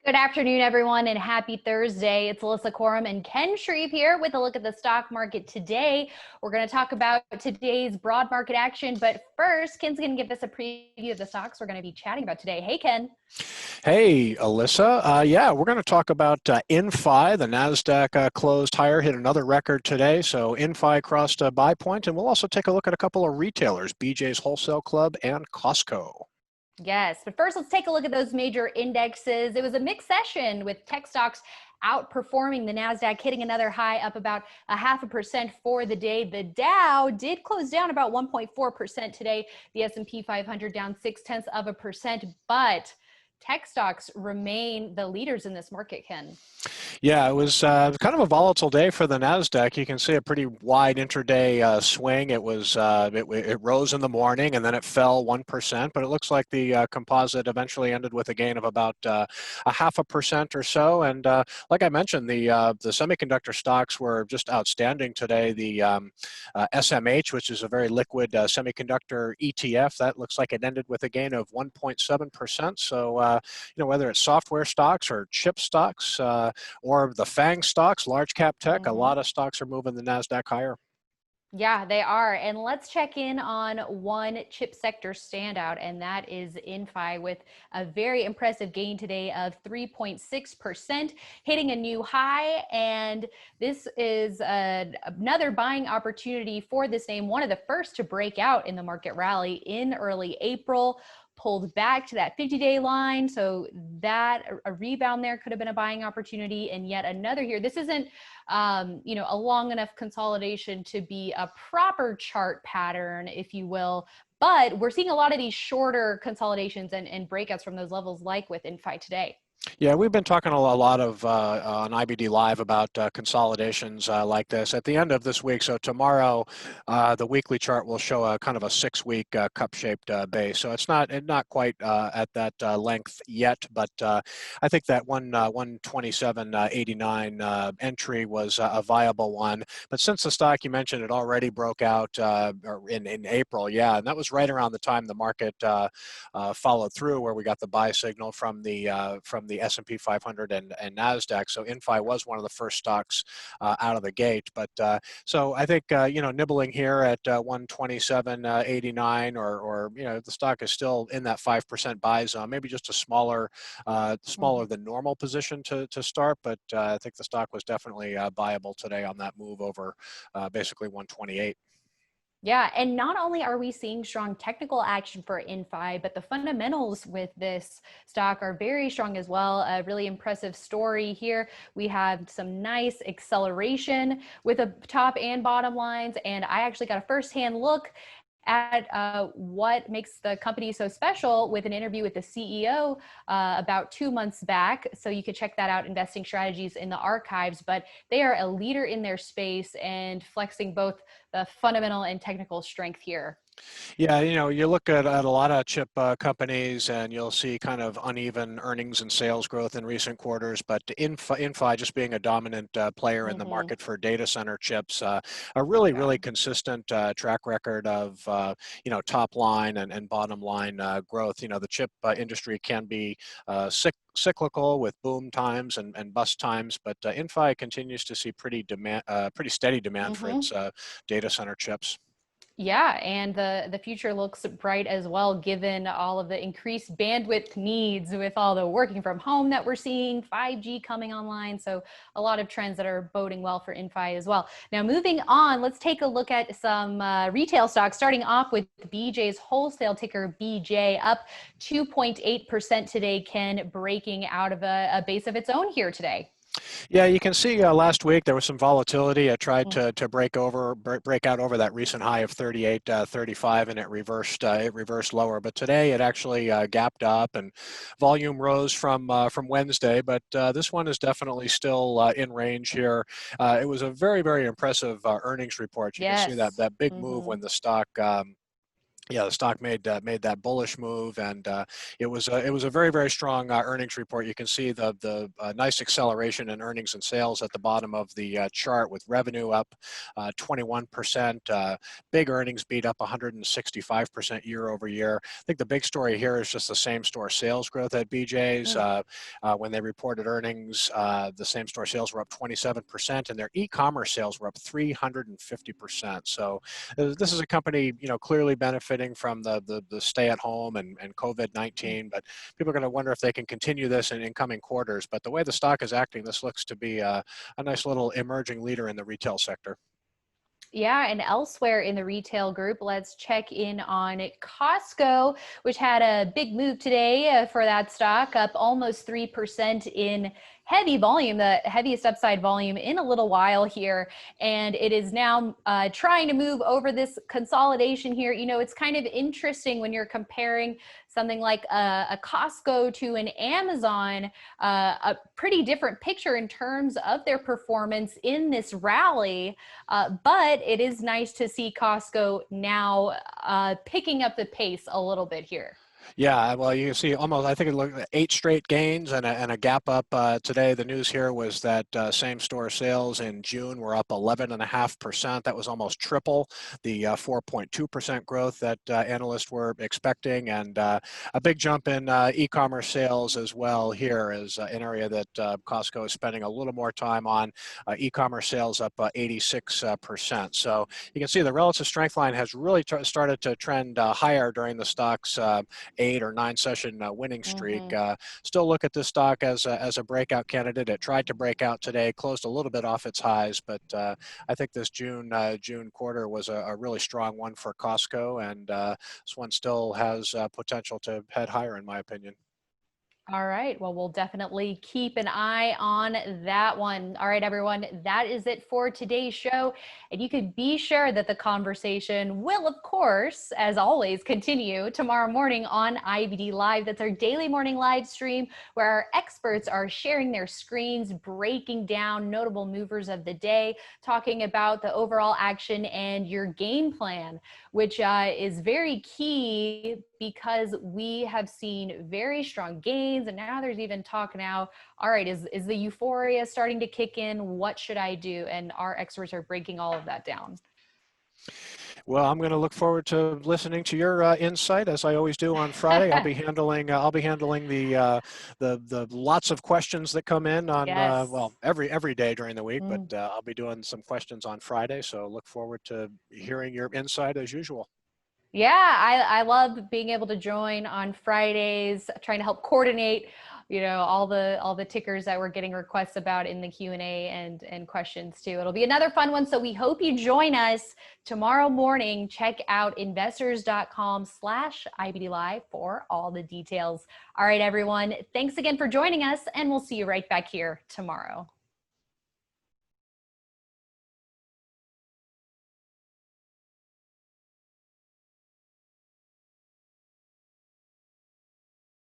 Good afternoon, everyone, and happy Thursday. It's Alissa, Coram, and Ken Shreve here with a look at the stock market today. We're going to talk about today's broad market action, but first, Ken's going to give us a preview of the stocks we're going to be chatting about today. Hey, Ken. Hey, Alissa. Yeah, we're going to talk about Inphi. The Nasdaq closed higher, hit another record today. So Inphi crossed a buy point, and we'll also take a look at a couple of retailers, BJ's Wholesale Club and Costco. Yes, but first let's take a look at those major indexes. It was a mixed session with tech stocks outperforming the Nasdaq, hitting another high up about 0.5% for the day. The Dow did close down about 1.4% today. The S&P 500 down 0.6%, but tech stocks remain the leaders in this market, Ken. Yeah, it was kind of a volatile day for the Nasdaq. You can see a pretty wide intraday swing. It rose in the morning and then it fell 1%, but it looks like the composite eventually ended with a gain of about 0.5% or so. And like I mentioned, the semiconductor stocks were just outstanding today. The SMH, which is a very liquid semiconductor ETF, that looks like it ended with a gain of 1.7%. So whether it's software stocks or chip stocks, or the FANG stocks, large cap tech, a lot of stocks are moving the Nasdaq higher. Yeah, they are. And let's check in on one chip sector standout, and that is Inphi with a very impressive gain today of 3.6%, hitting a new high. And this is another buying opportunity for this name, one of the first to break out in the market rally in early April. Pulled back to that 50-day line, so that a rebound there could have been a buying opportunity, and yet another here. This isn't a long enough consolidation to be a proper chart pattern, if you will, but we're seeing a lot of these shorter consolidations and breakouts from those levels, like with Inphi today. Yeah, we've been talking a lot of on IBD Live about consolidations like this. At the end of this week, so tomorrow, the weekly chart will show a kind of a 6-week cup-shaped base. So it's not quite at that length yet, but I think that 127.89 entry was a viable one. But since the stock, you mentioned, it already broke out in April, yeah, and that was right around the time the market followed through, where we got the buy signal from the S&P 500 and Nasdaq. So Inphi was one of the first stocks out of the gate. But so I think nibbling here at 127.89, or the stock is still in that 5% buy zone, maybe just a smaller than normal position to start. But I think the stock was definitely buyable today on that move over basically 128. Yeah, and not only are we seeing strong technical action for Inphi, but the fundamentals with this stock are very strong as well. A really impressive story here. We have some nice acceleration with the top and bottom lines, and I actually got a firsthand look at what makes the company so special with an interview with the CEO about 2 months back. So you could check that out, Investing Strategies, in the archives. But they are a leader in their space and flexing both the fundamental and technical strength here. Yeah, you look at a lot of chip companies and you'll see kind of uneven earnings and sales growth in recent quarters, but Inphi just being a dominant player in the market for data center chips, a really consistent track record of top line and bottom line growth. The chip industry can be cyclical with boom times and bust times, but Inphi continues to see pretty steady demand for its data center chips. Yeah, and the future looks bright as well, given all of the increased bandwidth needs with all the working from home that we're seeing, 5G coming online. So a lot of trends that are boding well for Inphi as well. Now, moving on, let's take a look at some retail stocks, starting off with BJ's Wholesale, ticker BJ, up 2.8% today, Ken, breaking out of a base of its own here today. Yeah, you can see last week there was some volatility. It tried to break out over that recent high of 38.35, and it reversed lower. But today it actually gapped up, and volume rose from Wednesday. But this one is definitely still in range here. It was a very impressive earnings report. You can see that big move when the stock yeah, the stock made that bullish move, and it was a very very strong earnings report. You can see the nice acceleration in earnings and sales at the bottom of the chart, with revenue up 21%, big earnings beat up 165% year over year. I think the big story here is just the same store sales growth at BJ's. Mm. When they reported earnings, the same store sales were up 27%, and their e-commerce sales were up 350%. So this is a company, clearly benefiting from the stay at home and COVID-19, but people are going to wonder if they can continue this in coming quarters. But the way the stock is acting, this looks to be a nice little emerging leader in the retail sector. Yeah, and elsewhere in the retail group, let's check in on Costco, which had a big move today for that stock, up almost 3% in heavy volume, the heaviest upside volume in a little while here. And it is now trying to move over this consolidation here. It's kind of interesting when you're comparing something like a Costco to an Amazon, a pretty different picture in terms of their performance in this rally. But it is nice to see Costco now picking up the pace a little bit here. Yeah, well, you can see almost, I think it looked like 8 straight gains and a gap up today. The news here was that same store sales in June were up 11.5%. That was almost triple the 4.2% growth that analysts were expecting, and a big jump in e-commerce sales as well. Here is an area that Costco is spending a little more time on. E-commerce sales up 86%. So you can see the relative strength line has really started to trend higher during the stock's 8 or 9 session winning streak. Still look at this stock as a breakout candidate. It tried to break out today, closed a little bit off its highs, but I think this June quarter was a really strong one for Costco, and this one still has potential to head higher, in my opinion. All right. Well, we'll definitely keep an eye on that one. All right, everyone. That is it for today's show. And you can be sure that the conversation will, of course, as always, continue tomorrow morning on IBD Live. That's our daily morning live stream where our experts are sharing their screens, breaking down notable movers of the day, talking about the overall action and your game plan, which is very key because we have seen very strong gains. And now there's even talk now, all right, is the euphoria starting to kick in? What should I do? And our experts are breaking all of that down. Well, I'm going to look forward to listening to your insight, as I always do on Friday. I'll be handling the lots of questions that come in on Yes. well, every day during the week, but I'll be doing some questions on Friday. So look forward to hearing your insight as usual. Yeah, I love being able to join on Fridays, trying to help coordinate, all the tickers that we're getting requests about in the Q&A and questions too. It'll be another fun one. So we hope you join us tomorrow morning. Check out investors.com/IBD Live for all the details. All right, everyone. Thanks again for joining us, and we'll see you right back here tomorrow.